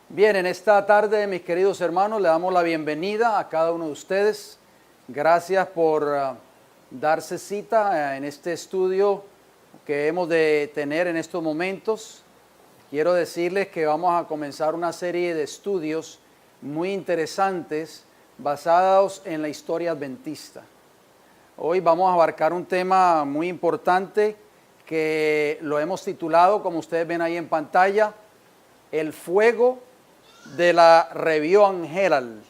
Bien, en esta tarde, mis queridos hermanos, le damos la bienvenida a cada uno de ustedes. Gracias por darse cita en este estudio que hemos de tener en estos momentos. Quiero decirles que vamos a comenzar una serie de estudios muy interesantes basados en la historia adventista. Hoy vamos a abarcar un tema muy importante que lo hemos titulado, como ustedes ven ahí en pantalla, El fuego de la Review and Herald.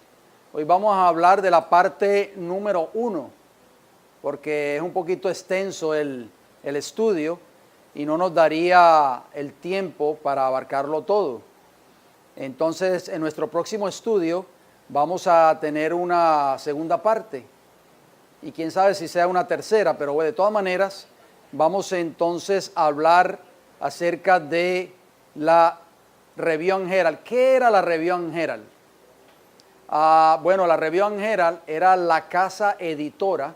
Hoy vamos a hablar de la parte número 1, porque es un poquito extenso el estudio y no nos daría el tiempo para abarcarlo todo. Entonces, en nuestro próximo estudio vamos a tener una segunda parte y quién sabe si sea una tercera, pero bueno, de todas maneras vamos entonces a hablar acerca de la Review and Herald. ¿Qué era la Review and Herald? Bueno, la Review and Herald era la casa editora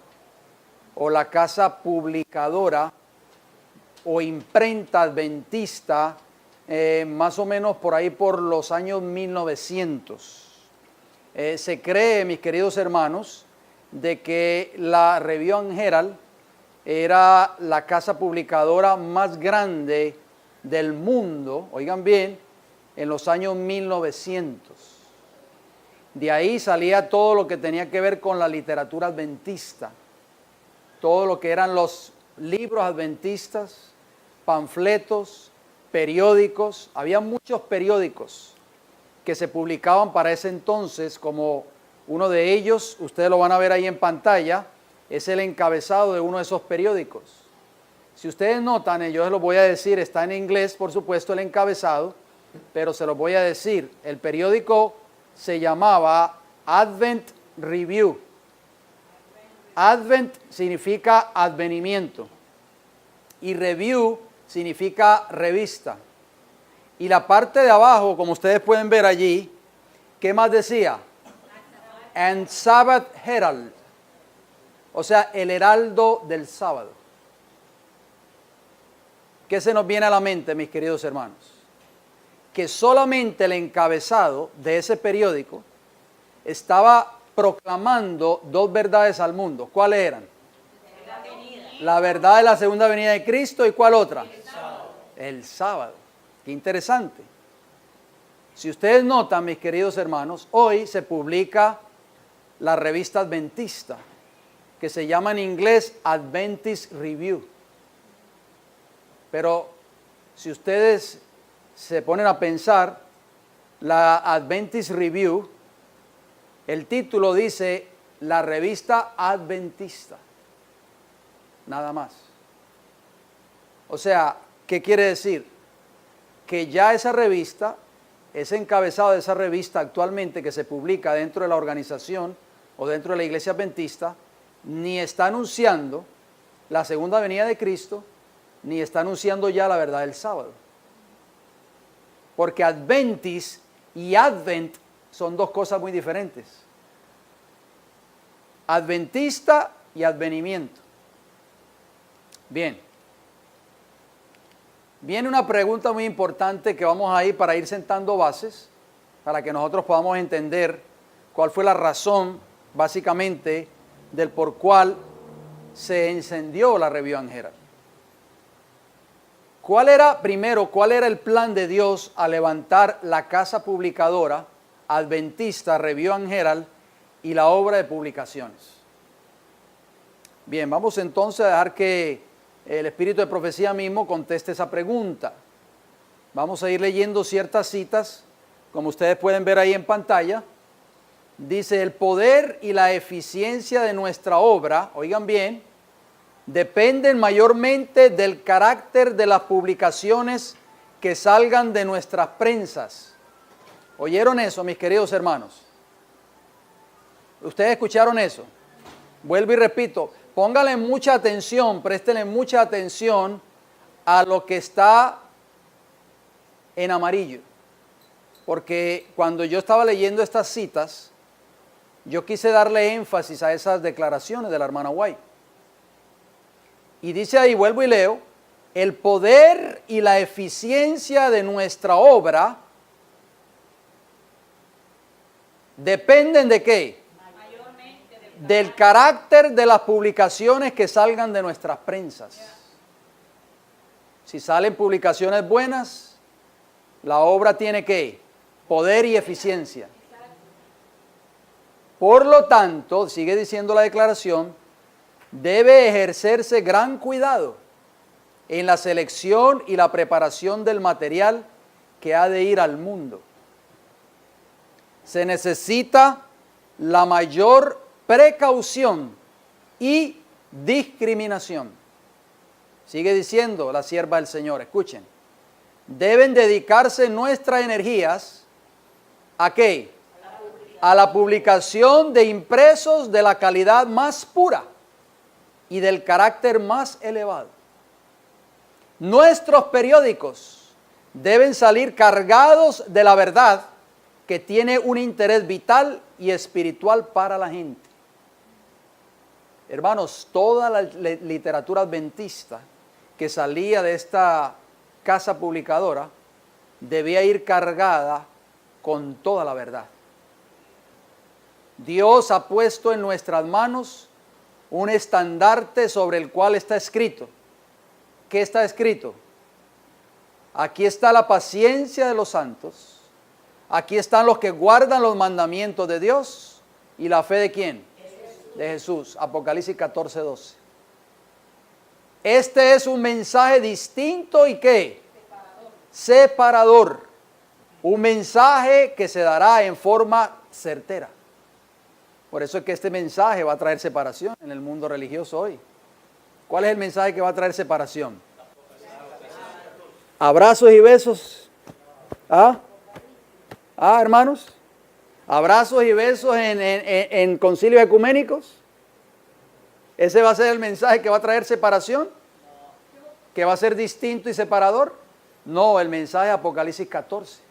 o la casa publicadora o imprenta adventista, más o menos por ahí por los años 1900. Se cree, mis queridos hermanos, de que la Review and Herald era la casa publicadora más grande del mundo, oigan bien, en los años 1900. De ahí salía todo lo que tenía que ver con la literatura adventista, todo lo que eran los libros adventistas, panfletos, periódicos. Había muchos periódicos que se publicaban para ese entonces, como uno de ellos, ustedes lo van a ver ahí en pantalla, es el encabezado de uno de esos periódicos. Si ustedes notan, yo se los voy a decir, está en inglés, por supuesto, el encabezado, pero se los voy a decir. El periódico se llamaba Advent Review. Advent significa advenimiento y Review significa revista. Y la parte de abajo, como ustedes pueden ver allí, ¿qué más decía? And Sabbath Herald, o sea, el heraldo del sábado. ¿Qué se nos viene a la mente, mis queridos hermanos? Que solamente el encabezado de ese periódico estaba proclamando dos verdades al mundo. ¿Cuáles eran? La verdad de la segunda venida de Cristo, ¿y cuál otra? El sábado. Qué interesante. Si ustedes notan, mis queridos hermanos, hoy se publica la revista adventista, que se llama en inglés Adventist Review. Pero si ustedes se ponen a pensar, la Adventist Review, el título dice la revista adventista, nada más. O sea, ¿qué quiere decir? Que ya esa revista, ese encabezado de esa revista actualmente que se publica dentro de la organización o dentro de la iglesia adventista, ni está anunciando la segunda venida de Cristo, ni está anunciando ya la verdad del sábado. Porque Adventis y Advent son dos cosas muy diferentes. Adventista y advenimiento. Bien. Viene una pregunta muy importante que vamos a ir para ir sentando bases, para que nosotros podamos entender cuál fue la razón, básicamente, del por cual se encendió la Review and Herald. ¿Cuál era el plan de Dios al levantar la casa publicadora adventista Review and Herald y la obra de publicaciones? Bien, vamos entonces a dejar que el espíritu de profecía mismo conteste esa pregunta. Vamos a ir leyendo ciertas citas, como ustedes pueden ver ahí en pantalla. Dice, el poder y la eficiencia de nuestra obra, oigan bien, dependen mayormente del carácter de las publicaciones que salgan de nuestras prensas. ¿Oyeron eso, mis queridos hermanos? ¿Ustedes escucharon eso? Vuelvo y repito, pónganle mucha atención, préstenle mucha atención a lo que está en amarillo. Porque cuando yo estaba leyendo estas citas, yo quise darle énfasis a esas declaraciones de la hermana White. Y dice ahí, vuelvo y leo, el poder y la eficiencia de nuestra obra dependen ¿de qué? Del carácter de las publicaciones que salgan de nuestras prensas. Si salen publicaciones buenas, la obra tiene ¿qué? Poder y eficiencia. Por lo tanto, sigue diciendo la declaración, debe ejercerse gran cuidado en la selección y la preparación del material que ha de ir al mundo. Se necesita la mayor precaución y discriminación. Sigue diciendo la sierva del Señor, escuchen. Deben dedicarse nuestras energías ¿a qué? A la publicación de impresos de la calidad más pura y del carácter más elevado. Nuestros periódicos deben salir cargados de la verdad que tiene un interés vital y espiritual para la gente. Hermanos, toda la literatura adventista que salía de esta casa publicadora debía ir cargada con toda la verdad. Dios ha puesto en nuestras manos un estandarte sobre el cual está escrito. ¿Qué está escrito? Aquí está la paciencia de los santos. Aquí están los que guardan los mandamientos de Dios. ¿Y la fe de quién? De Jesús. Apocalipsis 14:12. Este es un mensaje distinto y ¿qué? Separador. Un mensaje que se dará en forma certera. Por eso es que este mensaje va a traer separación en el mundo religioso hoy. ¿Cuál es el mensaje que va a traer separación? Abrazos y besos. Hermanos. Abrazos y besos en concilios ecuménicos. ¿Ese va a ser el mensaje que va a traer separación? ¿Que va a ser distinto y separador? No, el mensaje de Apocalipsis 14.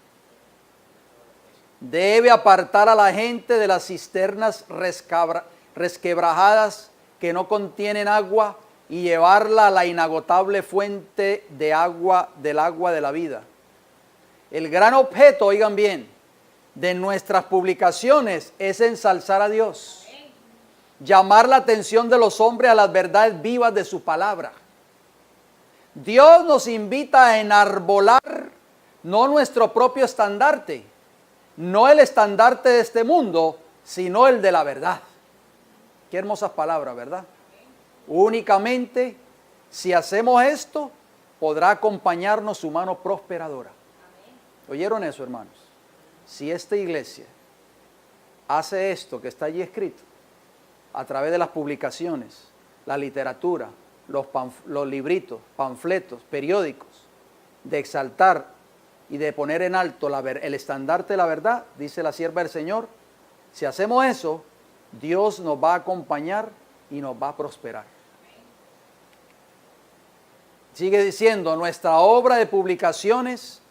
Debe apartar a la gente de las cisternas resquebrajadas que no contienen agua y llevarla a la inagotable fuente de agua, del agua de la vida. El gran objeto, oigan bien, de nuestras publicaciones es ensalzar a Dios, llamar la atención de los hombres a las verdades vivas de su palabra. Dios nos invita a enarbolar no nuestro propio estandarte, no el estandarte de este mundo, sino el de la verdad. Qué hermosas palabras, ¿verdad? Únicamente si hacemos esto, podrá acompañarnos su mano prosperadora. ¿Oyeron eso, hermanos? Si esta iglesia hace esto que está allí escrito, a través de las publicaciones, la literatura, los libritos, panfletos, periódicos, de exaltar y de poner en alto el estandarte de la verdad, dice la sierva del Señor, si hacemos eso, Dios nos va a acompañar y nos va a prosperar. Sigue diciendo, nuestra obra de publicaciones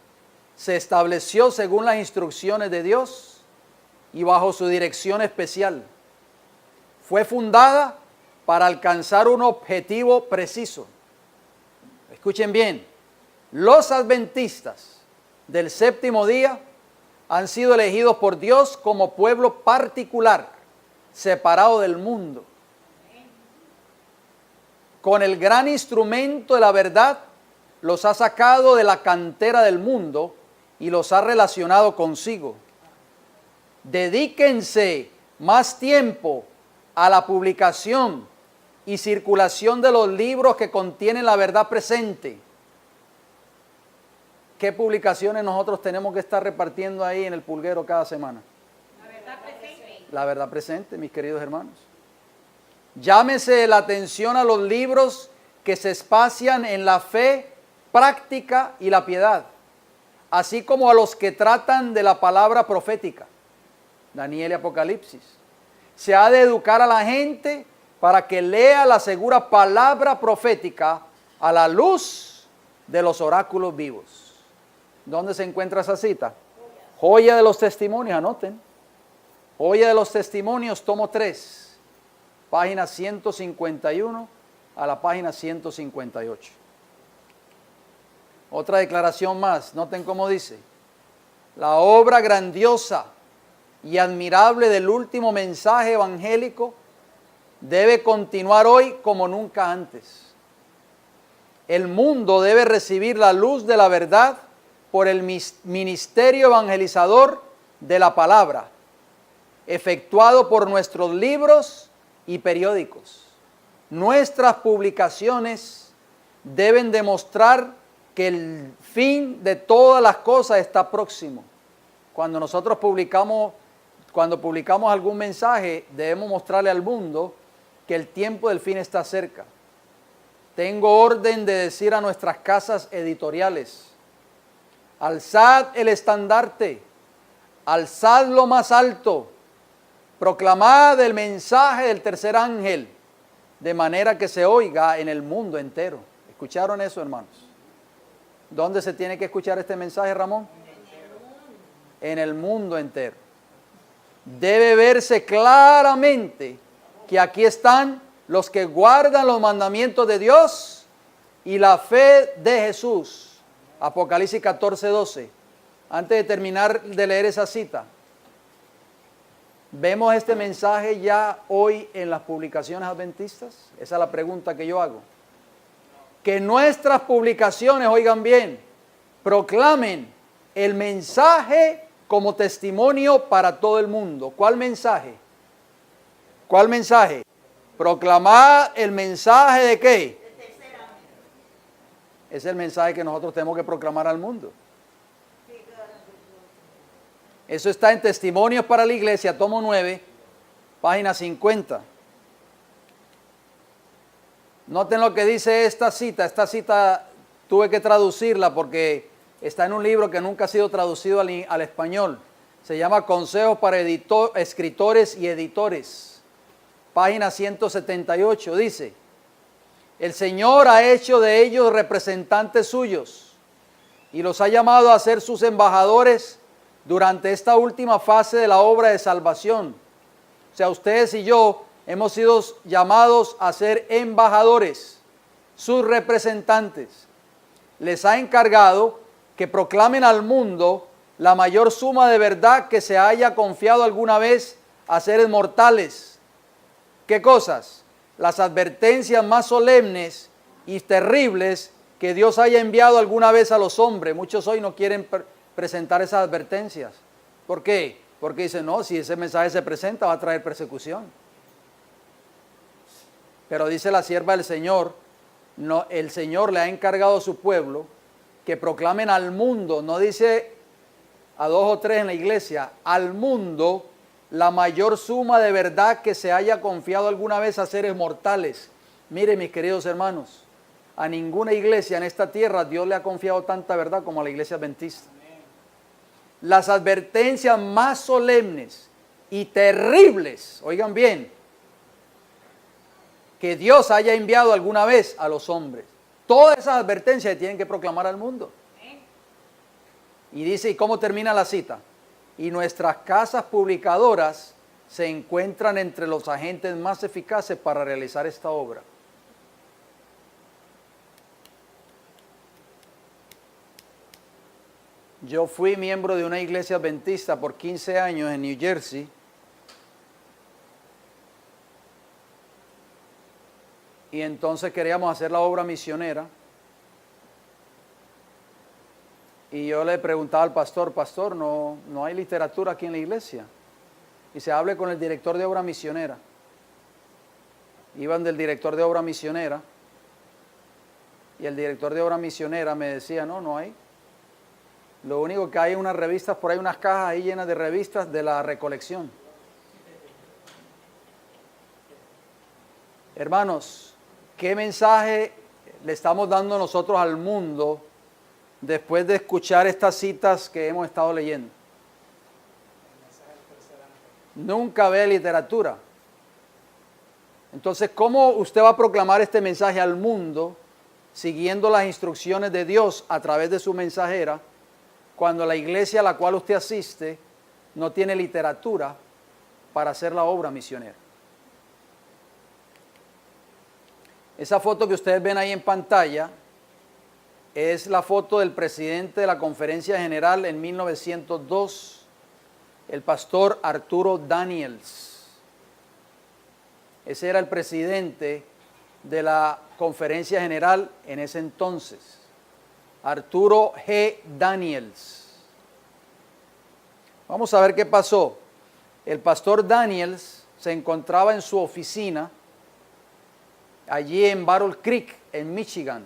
se estableció según las instrucciones de Dios y bajo su dirección especial. Fue fundada para alcanzar un objetivo preciso. Escuchen bien, los adventistas del séptimo día han sido elegidos por Dios como pueblo particular, separado del mundo. Con el gran instrumento de la verdad, los ha sacado de la cantera del mundo y los ha relacionado consigo. Dedíquense más tiempo a la publicación y circulación de los libros que contienen la verdad presente. ¿Qué publicaciones nosotros tenemos que estar repartiendo ahí en el pulguero cada semana? La verdad presente. La verdad presente, mis queridos hermanos. Llámese la atención a los libros que se espacian en la fe práctica y la piedad, así como a los que tratan de la palabra profética, Daniel y Apocalipsis. Se ha de educar a la gente para que lea la segura palabra profética a la luz de los oráculos vivos. ¿Dónde se encuentra esa cita? Joya de los Testimonios, anoten. Joya de los Testimonios, tomo 3, página 151 a la página 158. Otra declaración más, noten cómo dice. La obra grandiosa y admirable del último mensaje evangélico debe continuar hoy como nunca antes. El mundo debe recibir la luz de la verdad por el ministerio evangelizador de la palabra, efectuado por nuestros libros y periódicos. Nuestras publicaciones deben demostrar que el fin de todas las cosas está próximo. Cuando nosotros publicamos algún mensaje, debemos mostrarle al mundo que el tiempo del fin está cerca. Tengo orden de decir a nuestras casas editoriales: alzad el estandarte, alzad lo más alto, proclamad el mensaje del tercer ángel, de manera que se oiga en el mundo entero. ¿Escucharon eso, hermanos? ¿Dónde se tiene que escuchar este mensaje, Ramón? En el mundo entero. Debe verse claramente que aquí están los que guardan los mandamientos de Dios y la fe de Jesús. Apocalipsis 14:12. Antes de terminar de leer esa cita, ¿vemos este mensaje ya hoy en las publicaciones adventistas? Esa es la pregunta que yo hago. Que nuestras publicaciones, oigan bien, proclamen el mensaje como testimonio para todo el mundo. ¿Cuál mensaje? ¿Cuál mensaje? Proclamar el mensaje de ¿qué? Es el mensaje que nosotros tenemos que proclamar al mundo. Eso está en Testimonios para la Iglesia, tomo 9, página 50. Noten lo que dice esta cita. Esta cita tuve que traducirla porque está en un libro que nunca ha sido traducido al español. Se llama Consejos para Escritores y Editores. Página 178 dice: el Señor ha hecho de ellos representantes suyos y los ha llamado a ser sus embajadores durante esta última fase de la obra de salvación. O sea, ustedes y yo hemos sido llamados a ser embajadores, sus representantes. Les ha encargado que proclamen al mundo la mayor suma de verdad que se haya confiado alguna vez a seres mortales. ¿Qué cosas? Las advertencias más solemnes y terribles que Dios haya enviado alguna vez a los hombres. Muchos hoy no quieren presentar esas advertencias. ¿Por qué? Porque dicen, no, si ese mensaje se presenta va a traer persecución. Pero dice la sierva del Señor, no, el Señor le ha encargado a su pueblo que proclamen al mundo, no dice a 2 o 3 en la iglesia, al mundo la mayor suma de verdad que se haya confiado alguna vez a seres mortales. Miren, mis queridos hermanos, a ninguna iglesia en esta tierra Dios le ha confiado tanta verdad como a la iglesia adventista. Las advertencias más solemnes y terribles, oigan bien, que Dios haya enviado alguna vez a los hombres. Todas esas advertencias se tienen que proclamar al mundo. Y dice, ¿y cómo termina la cita? Y nuestras casas publicadoras se encuentran entre los agentes más eficaces para realizar esta obra. Yo fui miembro de una iglesia adventista por 15 años en New Jersey. Y entonces queríamos hacer la obra misionera. Y yo le preguntaba al pastor, pastor, no hay literatura aquí en la iglesia. Y se hable con el director de obra misionera. Iban del director de obra misionera. Y el director de obra misionera me decía, no hay. Lo único que hay es unas revistas, por ahí unas cajas ahí llenas de revistas de la recolección. Hermanos, ¿qué mensaje le estamos dando nosotros al mundo después de escuchar estas citas que hemos estado leyendo? Nunca ve literatura. Entonces, ¿cómo usted va a proclamar este mensaje al mundo siguiendo las instrucciones de Dios a través de su mensajera cuando la iglesia a la cual usted asiste no tiene literatura para hacer la obra misionera? Esa foto que ustedes ven ahí en pantalla es la foto del presidente de la Conferencia General en 1902, el pastor Arturo Daniels. Ese era el presidente de la conferencia general en ese entonces. Arturo G. Daniels. Vamos a ver qué pasó. El pastor Daniels se encontraba en su oficina allí en Battle Creek, en Michigan,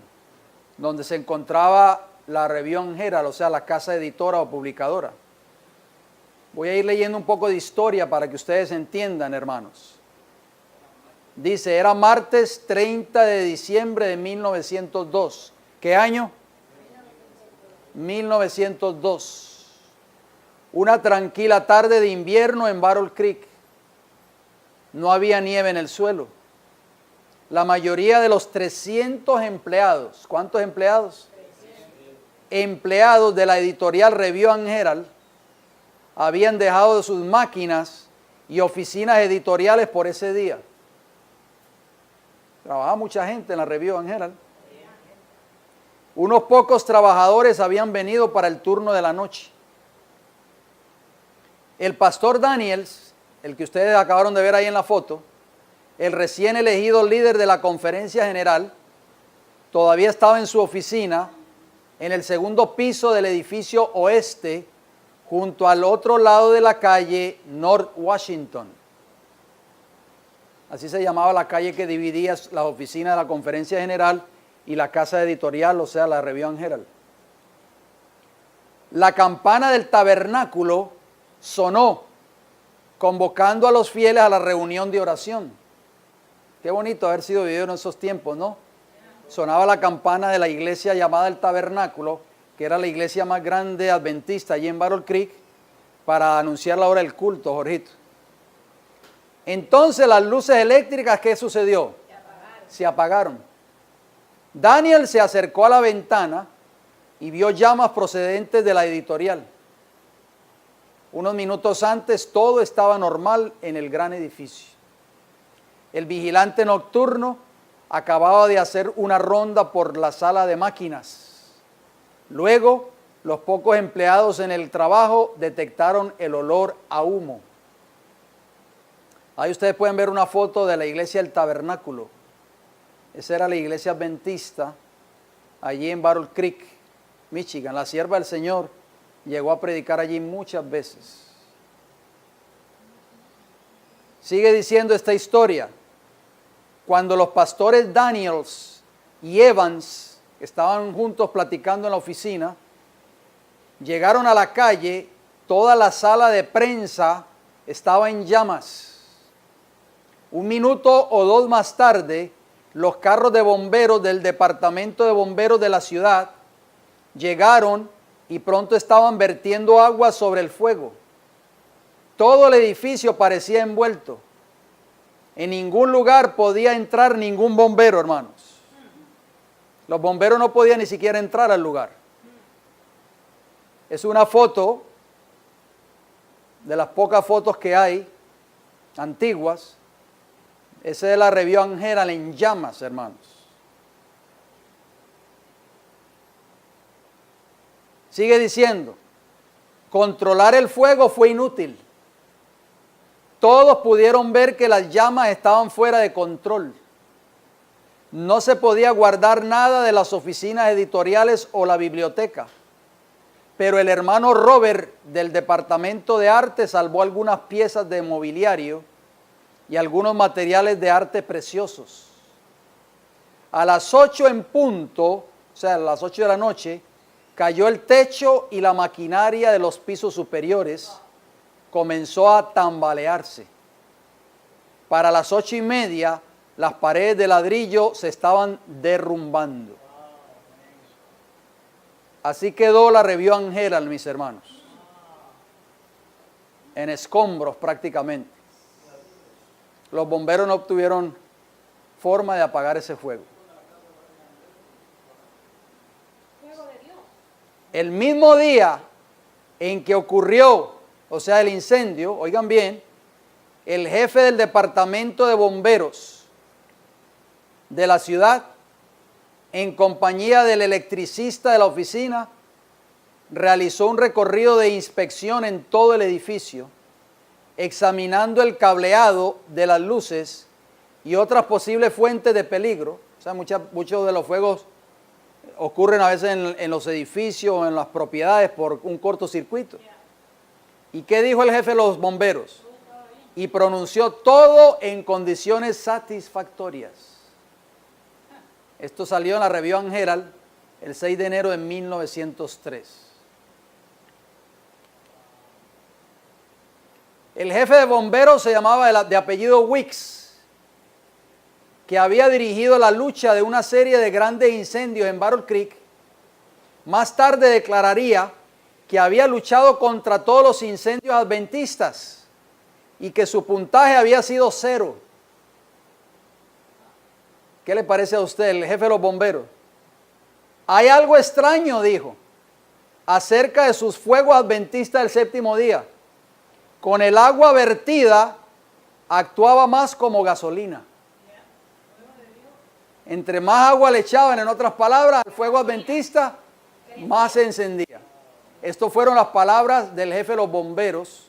donde se encontraba la Review and Herald, o sea, la casa editora o publicadora. Voy a ir leyendo un poco de historia para que ustedes entiendan, hermanos. Dice, era martes 30 de diciembre de 1902. ¿Qué año? 1902. Una tranquila tarde de invierno en Battle Creek. No había nieve en el suelo. La mayoría de los 300 empleados, ¿cuántos empleados? 300. Empleados de la editorial Review and Herald habían dejado sus máquinas y oficinas editoriales por ese día. Trabajaba mucha gente en la Review and Herald. Unos pocos trabajadores habían venido para el turno de la noche. El pastor Daniels, el que ustedes acabaron de ver ahí en la foto, el recién elegido líder de la conferencia general, todavía estaba en su oficina en el segundo piso del edificio oeste, junto al otro lado de la calle North Washington. Así se llamaba la calle que dividía la oficina de la conferencia general y la casa editorial, o sea, la Review and Herald. La campana del tabernáculo sonó, convocando a los fieles a la reunión de oración. Qué bonito haber sido vivido en esos tiempos, ¿no? Sonaba la campana de la iglesia llamada el Tabernáculo, que era la iglesia más grande adventista allí en Battle Creek, para anunciar la hora del culto, Jorgito. Entonces las luces eléctricas, ¿qué sucedió? Se apagaron. Daniel se acercó a la ventana y vio llamas procedentes de la editorial. Unos minutos antes todo estaba normal en el gran edificio. El vigilante nocturno acababa de hacer una ronda por la sala de máquinas. Luego, los pocos empleados en el trabajo detectaron el olor a humo. Ahí ustedes pueden ver una foto de la iglesia del Tabernáculo. Esa era la iglesia adventista, allí en Battle Creek, Michigan. La sierva del Señor llegó a predicar allí muchas veces. Sigue diciendo esta historia. Cuando los pastores Daniels y Evans estaban juntos platicando en la oficina, llegaron a la calle, toda la sala de prensa estaba en llamas. Un minuto o dos más tarde, los carros de bomberos del departamento de bomberos de la ciudad llegaron y pronto estaban vertiendo agua sobre el fuego. Todo el edificio parecía envuelto. En ningún lugar podía entrar ningún bombero, hermanos. Los bomberos no podían ni siquiera entrar al lugar. Es una foto de las pocas fotos que hay, antiguas. Esa es la Review and Herald en llamas, hermanos. Sigue diciendo, controlar el fuego fue inútil. Todos pudieron ver que las llamas estaban fuera de control. No se podía guardar nada de las oficinas editoriales o la biblioteca. Pero el hermano Robert del departamento de arte salvó algunas piezas de mobiliario y algunos materiales de arte preciosos. A las 8 en punto, o sea, a las 8 de la noche, cayó el techo y la maquinaria de los pisos superiores comenzó a tambalearse. Para las 8:30, las paredes de ladrillo se estaban derrumbando. Así quedó la Review and Herald, mis hermanos, en escombros prácticamente. Los bomberos no obtuvieron forma de apagar ese fuego. El mismo día en que ocurrió, o sea, el incendio, oigan bien, el jefe del departamento de bomberos de la ciudad, en compañía del electricista de la oficina, realizó un recorrido de inspección en todo el edificio, examinando el cableado de las luces y otras posibles fuentes de peligro. O sea, muchos de los fuegos ocurren a veces en los edificios o en las propiedades por un cortocircuito. ¿Y qué dijo el jefe de los bomberos? Y pronunció todo en condiciones satisfactorias. Esto salió en la Review and Herald el 6 de enero de 1903. El jefe de bomberos se llamaba de apellido Weeks, que había dirigido la lucha de una serie de grandes incendios en Battle Creek. Más tarde declararía que había luchado contra todos los incendios adventistas y que su puntaje había sido 0. ¿Qué le parece a usted, el jefe de los bomberos? Hay algo extraño, dijo, acerca de sus fuegos adventistas del séptimo día. Con el agua vertida actuaba más como gasolina. Entre más agua le echaban, en otras palabras, al fuego adventista, más se encendía. Estas fueron las palabras del jefe de los bomberos,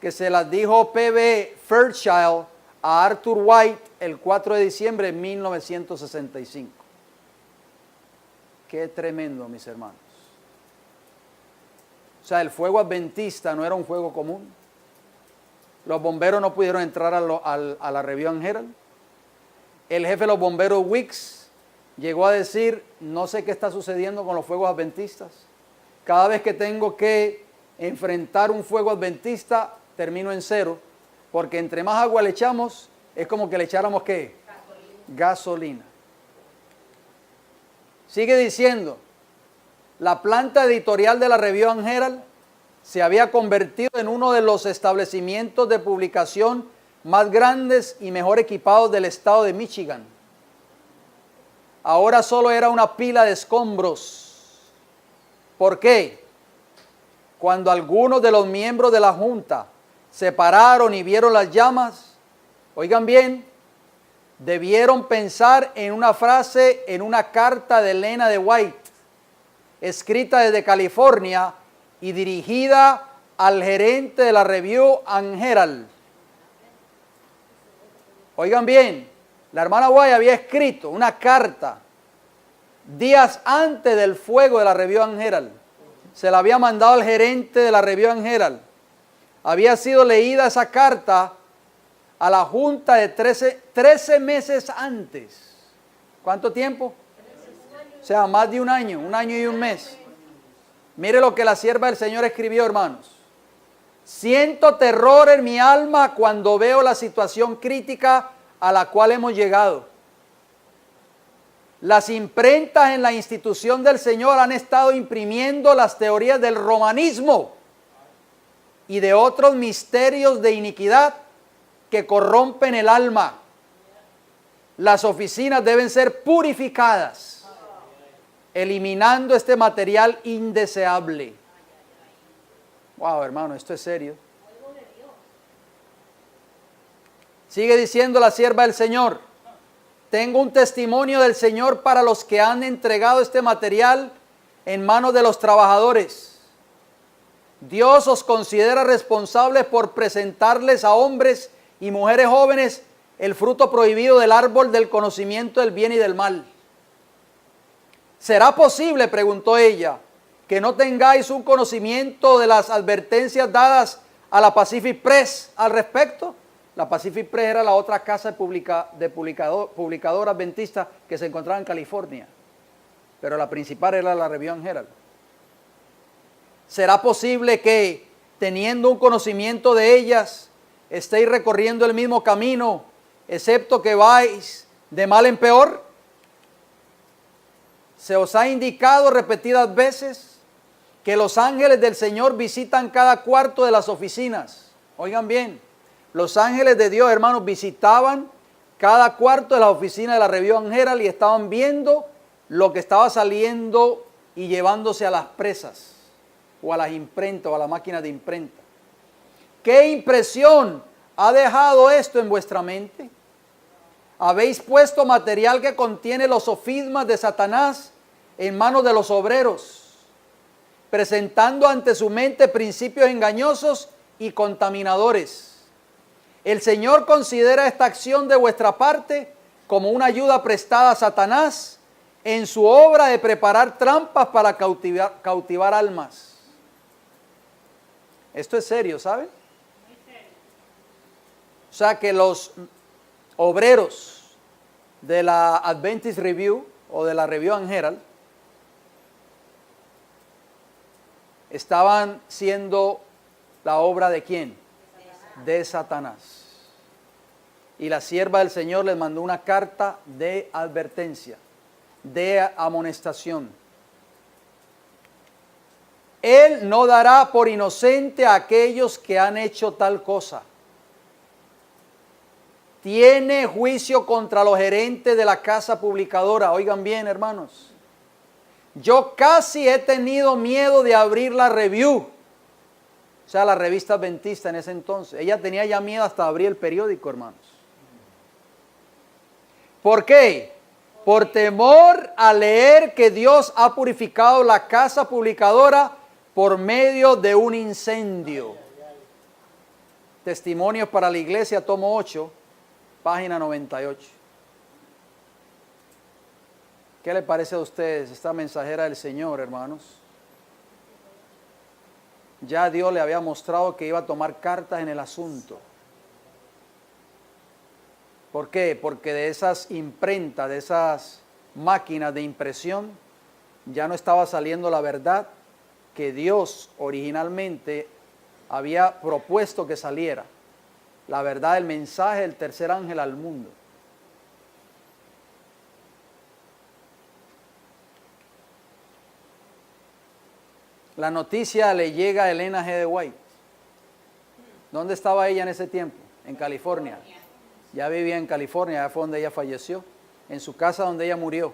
que se las dijo P.B. Fairchild a Arthur White el 4 de diciembre de 1965. Qué tremendo, mis hermanos. O sea, el fuego adventista no era un fuego común. Los bomberos no pudieron entrar a la Review and Herald. El jefe de los bomberos, Weeks, llegó a decir, no sé qué está sucediendo con los fuegos adventistas. Cada vez que tengo que enfrentar un fuego adventista, termino en 0, porque entre más agua le echamos, es como que le echáramos ¿qué? Gasolina. Sigue diciendo, la planta editorial de la Review and Herald se había convertido en uno de los establecimientos de publicación más grandes y mejor equipados del estado de Michigan. Ahora solo era una pila de escombros. ¿Por qué? Cuando algunos de los miembros de la Junta se pararon y vieron las llamas, oigan bien, debieron pensar en una frase en una carta de Elena de White, escrita desde California y dirigida al gerente de la Review and Herald. Oigan bien, la hermana White había escrito una carta días antes del fuego de la Review and Herald. Se la había mandado al gerente de la Review and Herald. Había sido leída esa carta a la junta de 13 meses antes. ¿Cuánto tiempo? O sea, más de un año y un mes. Mire lo que la sierva del Señor escribió, hermanos. Siento terror en mi alma cuando veo la situación crítica a la cual hemos llegado. Las imprentas en la institución del Señor han estado imprimiendo las teorías del romanismo y de otros misterios de iniquidad que corrompen el alma. Las oficinas deben ser purificadas, eliminando este material indeseable. Wow, hermano, esto es serio. Sigue diciendo la sierva del Señor, tengo un testimonio del Señor para los que han entregado este material en manos de los trabajadores. Dios os considera responsables por presentarles a hombres y mujeres jóvenes el fruto prohibido del árbol del conocimiento del bien y del mal. ¿Será posible, preguntó ella, que no tengáis un conocimiento de las advertencias dadas a la Pacific Press al respecto? La Pacific Press era la otra casa de publicadora adventista que se encontraba en California, pero la principal era la Review and Herald. ¿Será posible que, teniendo un conocimiento de ellas, estéis recorriendo el mismo camino, excepto que vais de mal en peor? Se os ha indicado repetidas veces que los ángeles del Señor visitan cada cuarto de las oficinas. Oigan bien, los ángeles de Dios, hermanos, visitaban cada cuarto de la oficina de la Review and Herald y estaban viendo lo que estaba saliendo y llevándose a las presas o a las imprentas o a la máquina de imprenta. ¿Qué impresión ha dejado esto en vuestra mente? Habéis puesto material que contiene los sofismas de Satanás en manos de los obreros. presentando ante su mente principios engañosos y contaminadores. El Señor considera esta acción de vuestra parte como una ayuda prestada a Satanás en su obra de preparar trampas para cautivar almas. Esto es serio, ¿saben? O sea que los obreros de la Adventist Review o de la Review and Herald estaban siendo la obra ¿de quién? De Satanás. Y la sierva del Señor les mandó una carta de advertencia, de amonestación. Él no dará por inocente a aquellos que han hecho tal cosa. Tiene juicio contra los gerentes de la casa publicadora. Oigan bien, hermanos. Yo casi he tenido miedo de abrir la review. O sea, la revista adventista en ese entonces. Ella tenía ya miedo hasta abrir el periódico, hermanos. ¿Por qué? Por temor a leer que Dios ha purificado la casa publicadora por medio de un incendio. Testimonios para la Iglesia, tomo 8, página 98. ¿Qué le parece a ustedes esta mensajera del Señor, hermanos? Ya Dios le había mostrado que iba a tomar cartas en el asunto. ¿Por qué? Porque de esas imprentas, de esas máquinas de impresión, ya no estaba saliendo la verdad que Dios originalmente había propuesto que saliera. La verdad del mensaje del tercer ángel al mundo. La noticia le llega a Elena G. de White. ¿Dónde estaba ella en ese tiempo? En California. Ya vivía en California, ya fue donde ella falleció. En su casa donde ella murió,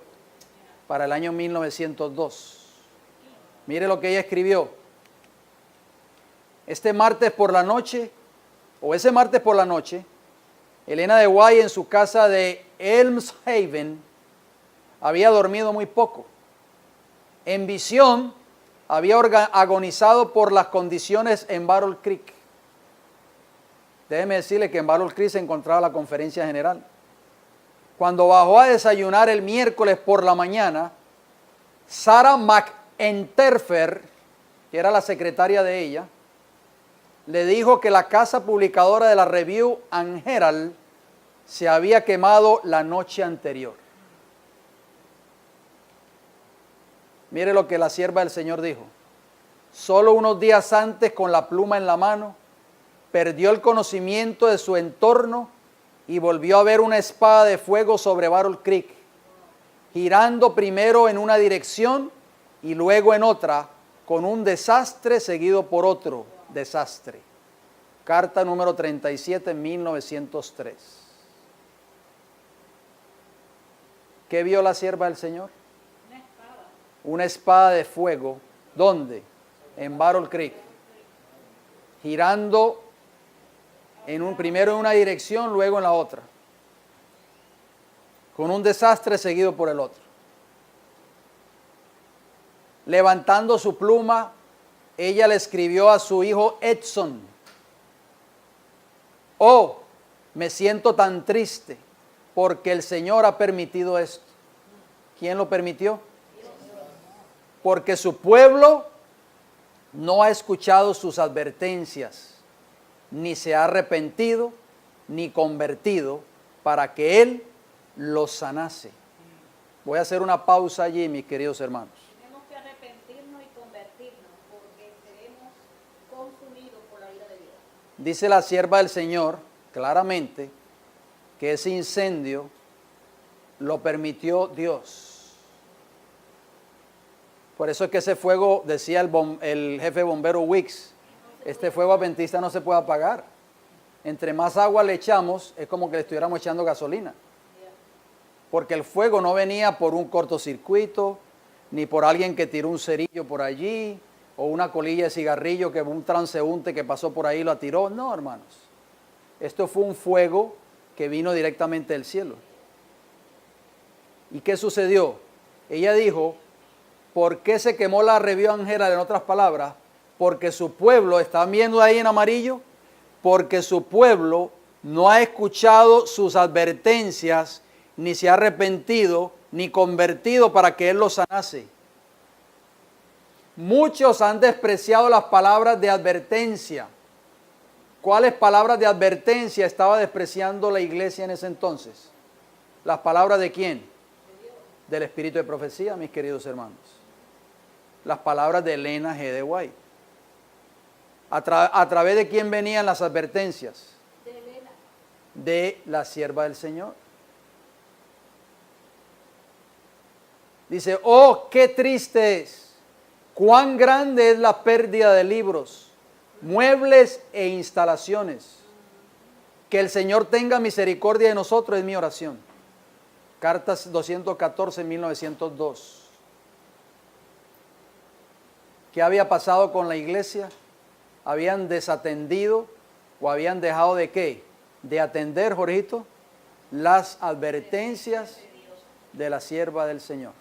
para el año 1902. Mire lo que ella escribió. Ese martes por la noche, Elena de White en su casa de Elms Haven había dormido muy poco. En visión, había agonizado por las condiciones en Battle Creek. Déjeme decirle que en Battle Creek se encontraba la conferencia general. Cuando bajó a desayunar el miércoles por la mañana, Sarah McEnterfer, que era la secretaria de ella, le dijo que la casa publicadora de la Review and Herald se había quemado la noche anterior. Mire lo que la sierva del Señor dijo. Solo unos días antes, con la pluma en la mano, perdió el conocimiento de su entorno y volvió a ver una espada de fuego sobre Battle Creek, girando primero en una dirección y luego en otra, con un desastre seguido por otro desastre. Carta número 37, 1903. ¿Qué vio la sierva del Señor? Una espada de fuego. ¿Dónde? En Battle Creek. Girando primero en una dirección, luego en la otra. Con un desastre seguido por el otro. Levantando su pluma, ella le escribió a su hijo Edson: oh, me siento tan triste porque el Señor ha permitido esto. ¿Quién lo permitió? Porque su pueblo no ha escuchado sus advertencias, ni se ha arrepentido, ni convertido para que Él los sanase. Voy a hacer una pausa allí, mis queridos hermanos. Tenemos que arrepentirnos y convertirnos porque seremos consumidos por la ira de Dios. Dice la sierva del Señor claramente que ese incendio lo permitió Dios. Por eso es que ese fuego, decía el jefe bombero Wicks, este fuego adventista no se puede apagar. Entre más agua le echamos, es como que le estuviéramos echando gasolina. Porque el fuego no venía por un cortocircuito, ni por alguien que tiró un cerillo por allí, o una colilla de cigarrillo que un transeúnte que pasó por ahí lo tiró. No, hermanos. Esto fue un fuego que vino directamente del cielo. ¿Y qué sucedió? Ella dijo ¿Por qué se quemó la Review and Herald? En otras palabras, porque su pueblo, ¿están viendo ahí en amarillo? Porque su pueblo no ha escuchado sus advertencias, ni se ha arrepentido, ni convertido para que Él los sanase. Muchos han despreciado las palabras de advertencia. ¿Cuáles palabras de advertencia estaba despreciando la iglesia en ese entonces? ¿Las palabras de quién? Del espíritu de profecía, mis queridos hermanos. Las palabras de Elena G. de White. ¿A través de quién venían las advertencias? De Elena. De la sierva del Señor. Dice, oh, qué triste es, cuán grande es la pérdida de libros, muebles e instalaciones. Que el Señor tenga misericordia de nosotros es mi oración. Cartas 214, 1902. ¿Qué había pasado con la iglesia? Habían desatendido o habían dejado de ¿qué? De atender, Jorgito, las advertencias de la sierva del Señor.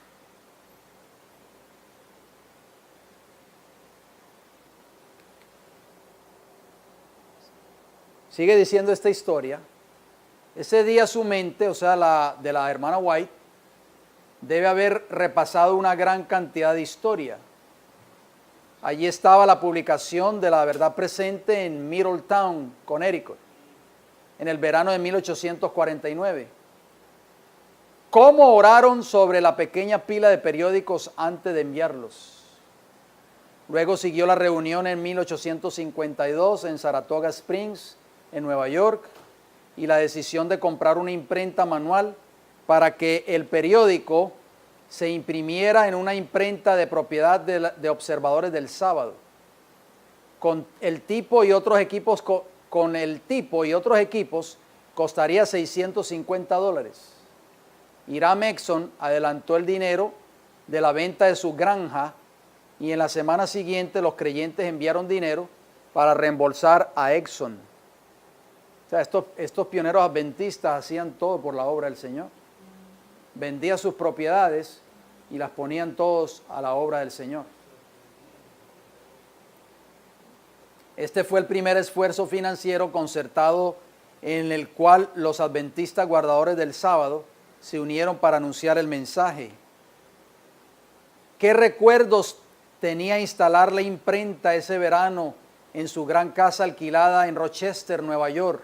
Sigue diciendo esta historia. Ese día su mente, o sea, la de la hermana White, debe haber repasado una gran cantidad de historia. Allí estaba la publicación de La Verdad Presente en Middletown, Connecticut, en el verano de 1849. ¿Cómo oraron sobre la pequeña pila de periódicos antes de enviarlos? Luego siguió la reunión en 1852 en Saratoga Springs, en Nueva York, y la decisión de comprar una imprenta manual para que el periódico se imprimiera en una imprenta de propiedad de Observadores del Sábado. Con el tipo y otros equipos, costaría $650. Hiram Exxon adelantó el dinero de la venta de su granja y en la semana siguiente los creyentes enviaron dinero para reembolsar a Exxon. O sea, estos pioneros adventistas hacían todo por la obra del Señor. Vendían sus propiedades y las ponían todos a la obra del Señor. Este fue el primer esfuerzo financiero concertado en el cual los adventistas guardadores del sábado se unieron para anunciar el mensaje. ¿Qué recuerdos tenía instalar la imprenta ese verano en su gran casa alquilada en Rochester, Nueva York?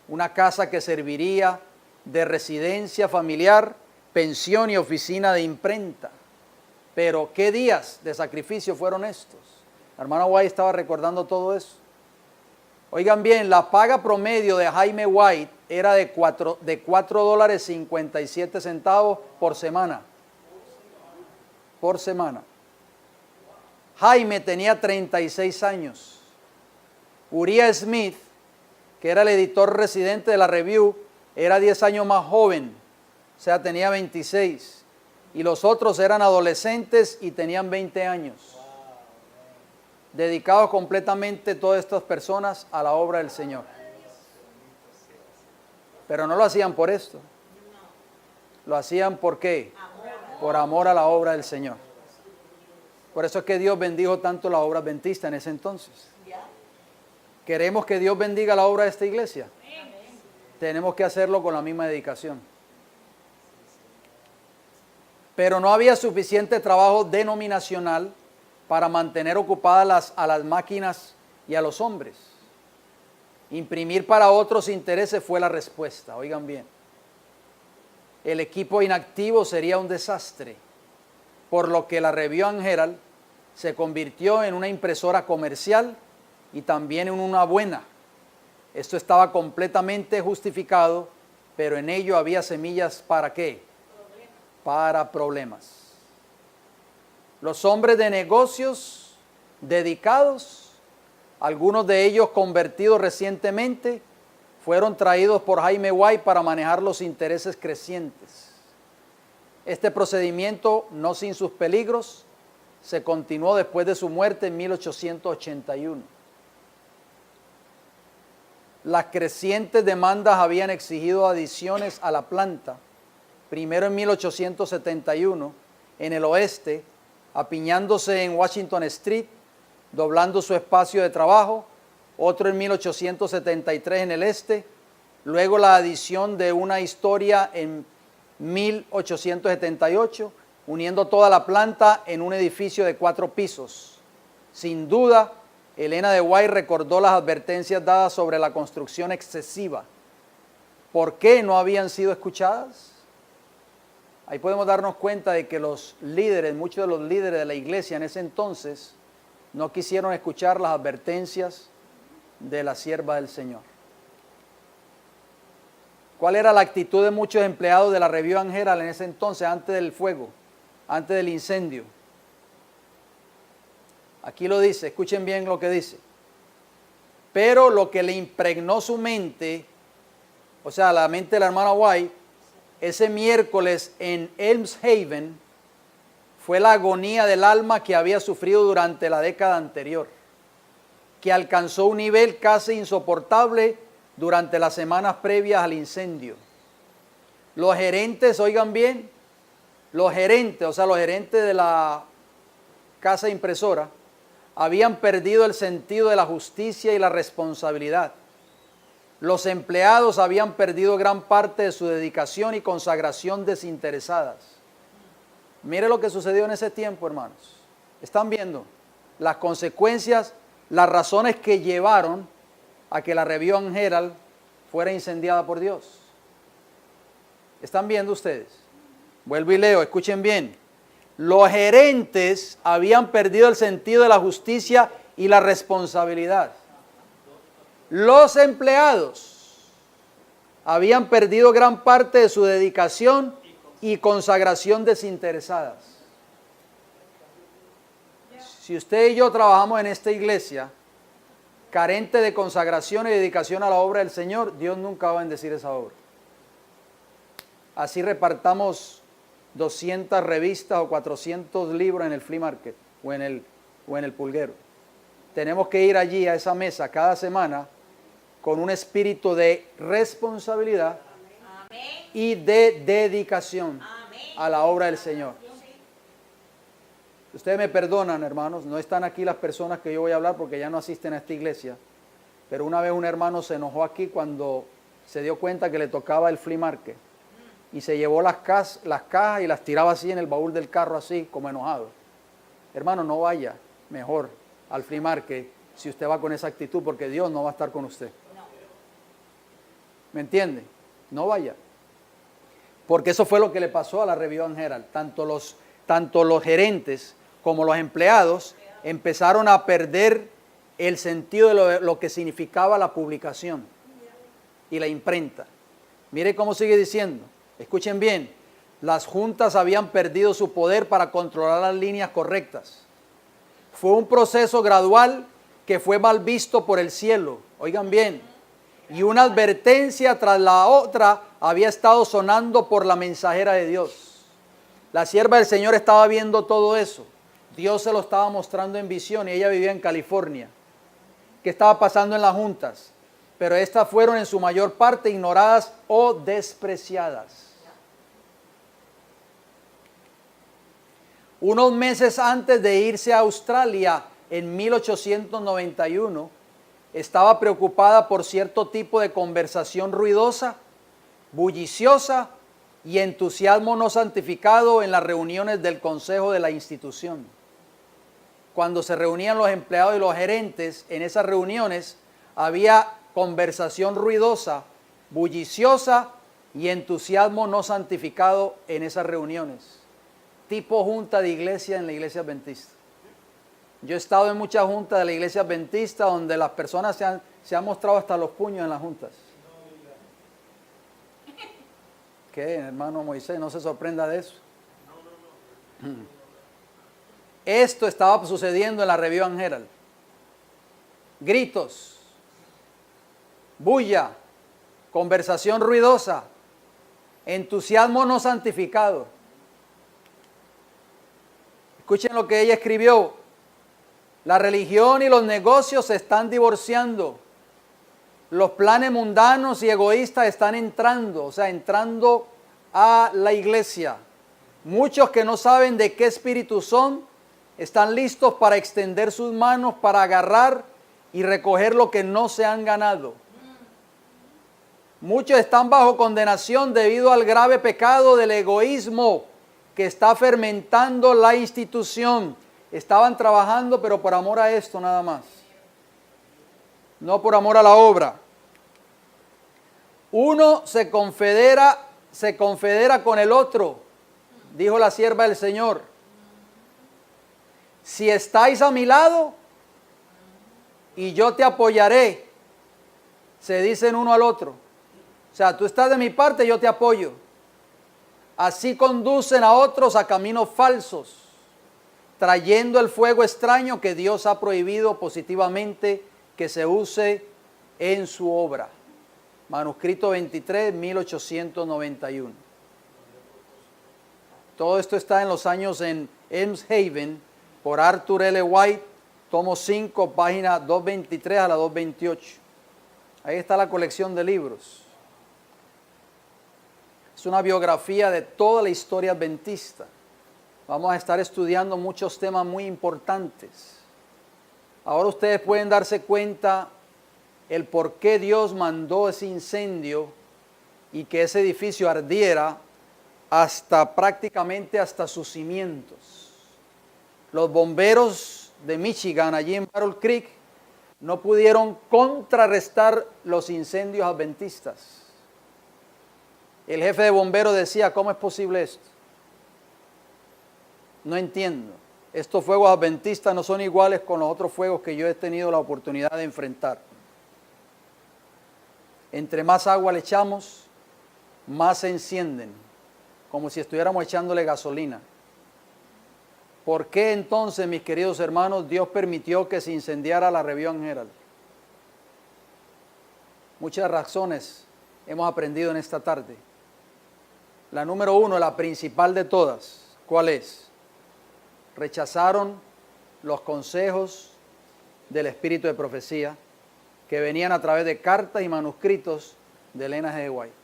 Una casa que serviría de residencia familiar, pensión y oficina de imprenta. Pero ¿qué días de sacrificio fueron estos? La hermana White estaba recordando todo eso. Oigan bien, la paga promedio de Jaime White era de $4.57 por semana. Por semana. Jaime tenía 36 años. Uriah Smith, que era el editor residente de la Review, era 10 años más joven, o sea, tenía 26. Y los otros eran adolescentes y tenían 20 años. Dedicados completamente todas estas personas a la obra del Señor. Pero no lo hacían por esto. Lo hacían ¿por qué? Por amor a la obra del Señor. Por eso es que Dios bendijo tanto la obra adventista en ese entonces. ¿Queremos que Dios bendiga la obra de esta iglesia? Tenemos que hacerlo con la misma dedicación. Pero no había suficiente trabajo denominacional para mantener ocupadas a las máquinas y a los hombres. Imprimir para otros intereses fue la respuesta, oigan bien. El equipo inactivo sería un desastre, por lo que la Review and Herald se convirtió en una impresora comercial y también en una buena. Esto estaba completamente justificado, pero en ello había semillas ¿para qué? Para problemas. Los hombres de negocios dedicados, algunos de ellos convertidos recientemente, fueron traídos por Jaime White para manejar los intereses crecientes. Este procedimiento, no sin sus peligros, se continuó después de su muerte en 1881. Las crecientes demandas habían exigido adiciones a la planta, primero en 1871 en el oeste, apiñándose en Washington Street, doblando su espacio de trabajo, otro en 1873 en el este, luego la adición de una historia en 1878, uniendo toda la planta en un edificio de 4 pisos. Sin duda, Elena de White recordó las advertencias dadas sobre la construcción excesiva. ¿Por qué no habían sido escuchadas? Ahí podemos darnos cuenta de que los líderes, muchos de los líderes de la iglesia en ese entonces, no quisieron escuchar las advertencias de la sierva del Señor. ¿Cuál era la actitud de muchos empleados de la Revival Herald en ese entonces, antes del fuego, antes del incendio? Aquí lo dice, escuchen bien lo que dice. Pero lo que le impregnó su mente, o sea, la mente de la hermana White, ese miércoles en Elms Haven, fue la agonía del alma que había sufrido durante la década anterior, que alcanzó un nivel casi insoportable durante las semanas previas al incendio. Los gerentes, oigan bien, los gerentes, o sea, los gerentes de la casa impresora, habían perdido el sentido de la justicia y la responsabilidad. Los empleados habían perdido gran parte de su dedicación y consagración desinteresadas. Mire lo que sucedió en ese tiempo, hermanos. Están viendo las consecuencias, las razones que llevaron a que la Revival Herald fuera incendiada por Dios. ¿Están viendo ustedes? Vuelvo y leo, escuchen bien. Los gerentes habían perdido el sentido de la justicia y la responsabilidad. Los empleados habían perdido gran parte de su dedicación y consagración desinteresadas. Si usted y yo trabajamos en esta iglesia carente de consagración y dedicación a la obra del Señor, Dios nunca va a bendecir esa obra. Así repartamos 200 revistas o 400 libros en el flea market o en el pulguero. Tenemos que ir allí a esa mesa cada semana con un espíritu de responsabilidad y de dedicación a la obra del Señor. Ustedes me perdonan, hermanos, no están aquí las personas que yo voy a hablar porque ya no asisten a esta iglesia, pero una vez un hermano se enojó aquí cuando se dio cuenta que le tocaba el flea market y se llevó las cajas y las tiraba así en el baúl del carro, así como enojado. Hermano, no vaya mejor al flea market si usted va con esa actitud, porque Dios no va a estar con usted. ¿Me entiende? No vaya. Porque eso fue lo que le pasó a la Revival Herald. Tanto los gerentes como los empleados empezaron a perder el sentido de lo que significaba la publicación y la imprenta. Mire cómo sigue diciendo. Escuchen bien. Las juntas habían perdido su poder para controlar las líneas correctas. Fue un proceso gradual que fue mal visto por el cielo. Oigan bien. Y una advertencia tras la otra había estado sonando por la mensajera de Dios. La sierva del Señor estaba viendo todo eso. Dios se lo estaba mostrando en visión y ella vivía en California. ¿Qué estaba pasando en las juntas? Pero estas fueron en su mayor parte ignoradas o despreciadas. Unos meses antes de irse a Australia, en 1891, estaba preocupada por cierto tipo de conversación ruidosa, bulliciosa y entusiasmo no santificado en las reuniones del consejo de la institución. Cuando se reunían los empleados y los gerentes, en esas reuniones había conversación ruidosa, bulliciosa y entusiasmo no santificado en esas reuniones. Tipo junta de iglesia en la iglesia adventista. Yo he estado en muchas juntas de la iglesia adventista donde las personas se han mostrado hasta los puños en las juntas. ¿Qué, hermano Moisés? No se sorprenda de eso. Esto estaba sucediendo en la Revival Herald. Gritos, bulla, conversación ruidosa, entusiasmo no santificado. Escuchen lo que ella escribió. La religión y los negocios se están divorciando. Los planes mundanos y egoístas están entrando a la iglesia. Muchos que no saben de qué espíritu son, Están listos para extender sus manos, para agarrar y recoger lo que no se han ganado. Muchos están bajo condenación debido al grave pecado del egoísmo que está fermentando la institución. Estaban trabajando, pero por amor a esto nada más. No por amor a la obra. Uno se confedera con el otro, dijo la sierva del Señor. Si estáis a mi lado, y yo te apoyaré, se dicen uno al otro. O sea, tú estás de mi parte, yo te apoyo. Así conducen a otros a caminos falsos, trayendo el fuego extraño que Dios ha prohibido positivamente que se use en su obra. Manuscrito 23, 1891. Todo esto está en los años en Emshaven por Arthur L. White, tomo 5, página 223 a la 228. Ahí está la colección de libros. Es una biografía de toda la historia adventista. Vamos a estar estudiando muchos temas muy importantes. Ahora ustedes pueden darse cuenta el por qué Dios mandó ese incendio y que ese edificio ardiera prácticamente hasta sus cimientos. Los bomberos de Michigan, allí en Battle Creek, no pudieron contrarrestar los incendios adventistas. El jefe de bomberos decía, ¿cómo es posible esto? No entiendo. Estos fuegos adventistas no son iguales con los otros fuegos que yo he tenido la oportunidad de enfrentar. Entre más agua le echamos, más se encienden, como si estuviéramos echándole gasolina. ¿Por qué entonces, mis queridos hermanos, Dios permitió que se incendiara la Review and Herald? Muchas razones hemos aprendido en esta tarde. La número 1, la principal de todas, ¿cuál es? Rechazaron los consejos del espíritu de profecía que venían a través de cartas y manuscritos de Elena G. White.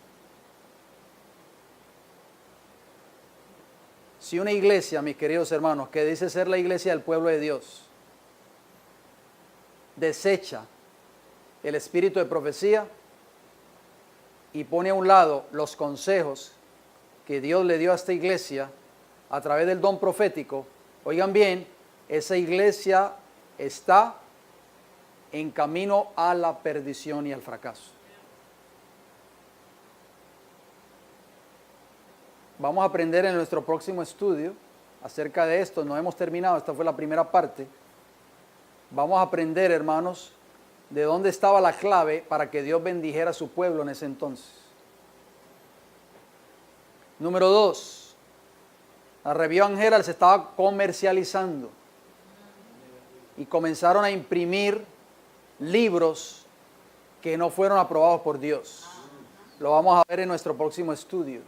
Si una iglesia, mis queridos hermanos, que dice ser la iglesia del pueblo de Dios, desecha el espíritu de profecía y pone a un lado los consejos que Dios le dio a esta iglesia a través del don profético, oigan bien, esa iglesia está en camino a la perdición y al fracaso. Vamos a aprender en nuestro próximo estudio acerca de esto. No hemos terminado, esta fue la primera parte. Vamos a aprender, hermanos, de dónde estaba la clave para que Dios bendijera a su pueblo en ese entonces. Número 2, la Review and Herald se estaba comercializando y comenzaron a imprimir libros que no fueron aprobados por Dios. Lo vamos a ver en nuestro próximo estudio.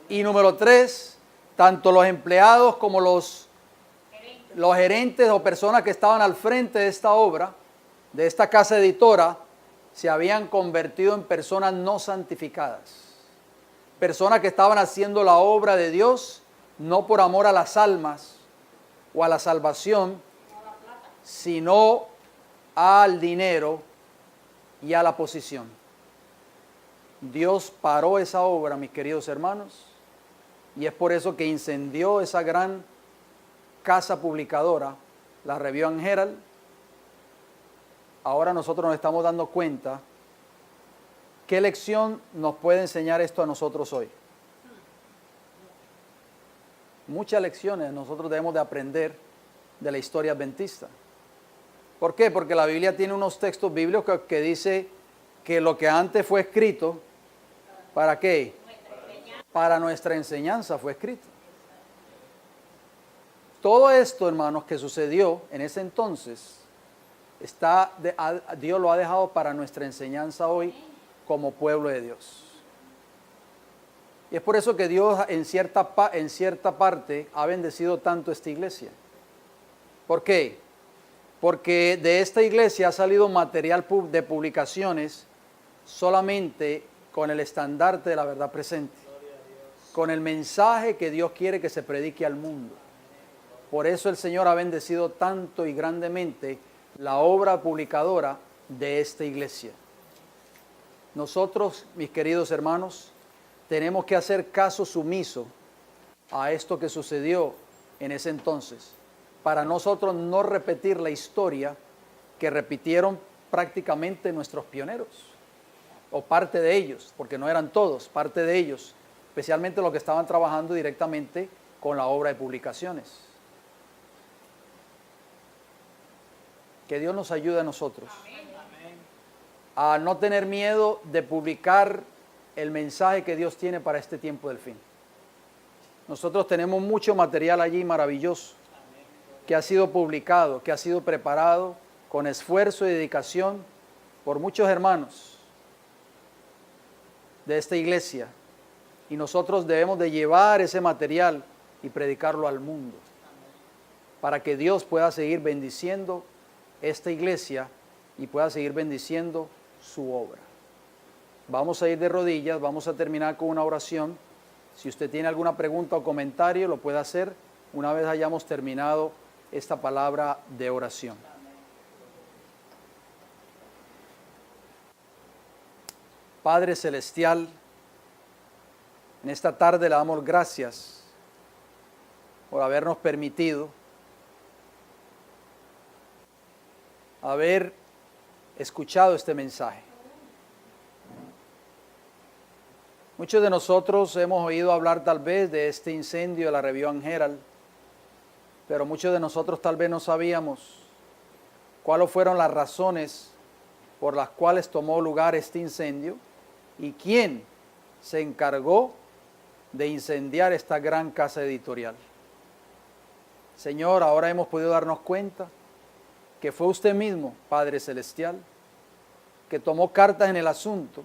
Y número 3, tanto los empleados como los gerentes o personas que estaban al frente de esta obra, de esta casa editora, se habían convertido en personas no santificadas. Personas que estaban haciendo la obra de Dios no por amor a las almas o a la salvación, sino al dinero y a la posición. Dios paró esa obra, mis queridos hermanos, y es por eso que incendió esa gran casa publicadora, la Review and Herald. Ahora nosotros nos estamos dando cuenta qué lección nos puede enseñar esto a nosotros hoy. Muchas lecciones nosotros debemos de aprender de la historia adventista. ¿Por qué? Porque la Biblia tiene unos textos bíblicos que dice que lo que antes fue escrito, ¿para qué? Para nuestra enseñanza fue escrito. Todo esto, hermanos, que sucedió en ese entonces, Dios lo ha dejado para nuestra enseñanza hoy como pueblo de Dios. Y es por eso que Dios en cierta parte ha bendecido tanto esta iglesia. ¿Por qué? Porque de esta iglesia ha salido material de publicaciones solamente con el estandarte de la verdad presente, con el mensaje que Dios quiere que se predique al mundo. Por eso el Señor ha bendecido tanto y grandemente la obra publicadora de esta iglesia. Nosotros, mis queridos hermanos, tenemos que hacer caso sumiso a esto que sucedió en ese entonces, para nosotros no repetir la historia que repitieron prácticamente nuestros pioneros, o parte de ellos, porque no eran todos, parte de ellos, especialmente los que estaban trabajando directamente con la obra de publicaciones. Que Dios nos ayude a nosotros a no tener miedo de publicar el mensaje que Dios tiene para este tiempo del fin. Nosotros tenemos mucho material allí maravilloso que ha sido publicado, que ha sido preparado con esfuerzo y dedicación por muchos hermanos de esta iglesia, y nosotros debemos de llevar ese material y predicarlo al mundo para que Dios pueda seguir bendiciendo esta iglesia y pueda seguir bendiciendo su obra. Vamos a ir de rodillas, vamos a terminar con una oración. Si usted tiene alguna pregunta o comentario, lo puede hacer una vez hayamos terminado esta palabra de oración. Padre Celestial, en esta tarde le damos gracias por habernos permitido haber escuchado este mensaje. Muchos de nosotros hemos oído hablar tal vez de este incendio de la Review and Herald, pero muchos de nosotros tal vez no sabíamos cuáles fueron las razones por las cuales tomó lugar este incendio y quién se encargó de incendiar esta gran casa editorial. Señor, ahora hemos podido darnos cuenta que fue usted mismo, Padre Celestial, que tomó cartas en el asunto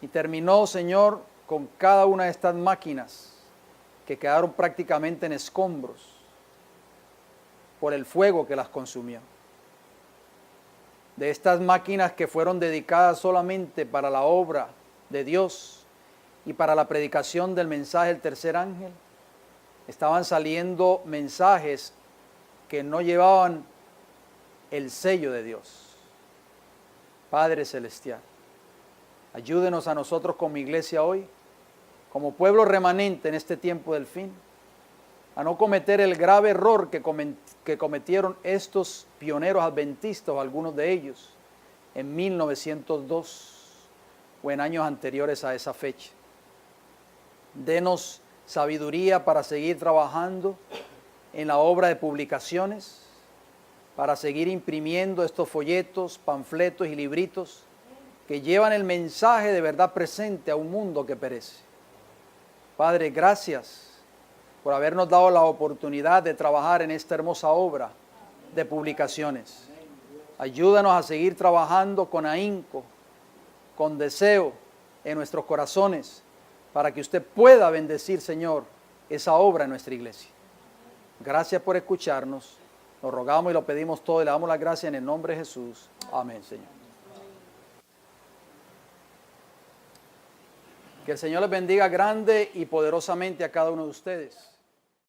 y terminó, Señor, con cada una de estas máquinas que quedaron prácticamente en escombros por el fuego que las consumió. De estas máquinas que fueron dedicadas solamente para la obra de Dios y para la predicación del mensaje del tercer ángel, estaban saliendo mensajes que no llevaban el sello de Dios. Padre Celestial, ayúdenos a nosotros como iglesia hoy, como pueblo remanente en este tiempo del fin, a no cometer el grave error que cometieron estos pioneros adventistas, algunos de ellos, en 1902 o en años anteriores a esa fecha. Denos sabiduría para seguir trabajando en la obra de publicaciones, para seguir imprimiendo estos folletos, panfletos y libritos que llevan el mensaje de verdad presente a un mundo que perece. Padre, gracias por habernos dado la oportunidad de trabajar en esta hermosa obra de publicaciones. Ayúdanos a seguir trabajando con ahínco, con deseo en nuestros corazones, para que usted pueda bendecir, Señor, esa obra en nuestra iglesia. Gracias por escucharnos. Lo rogamos y lo pedimos todo y le damos las gracias en el nombre de Jesús. Amén, Señor. Que el Señor les bendiga grande y poderosamente a cada uno de ustedes.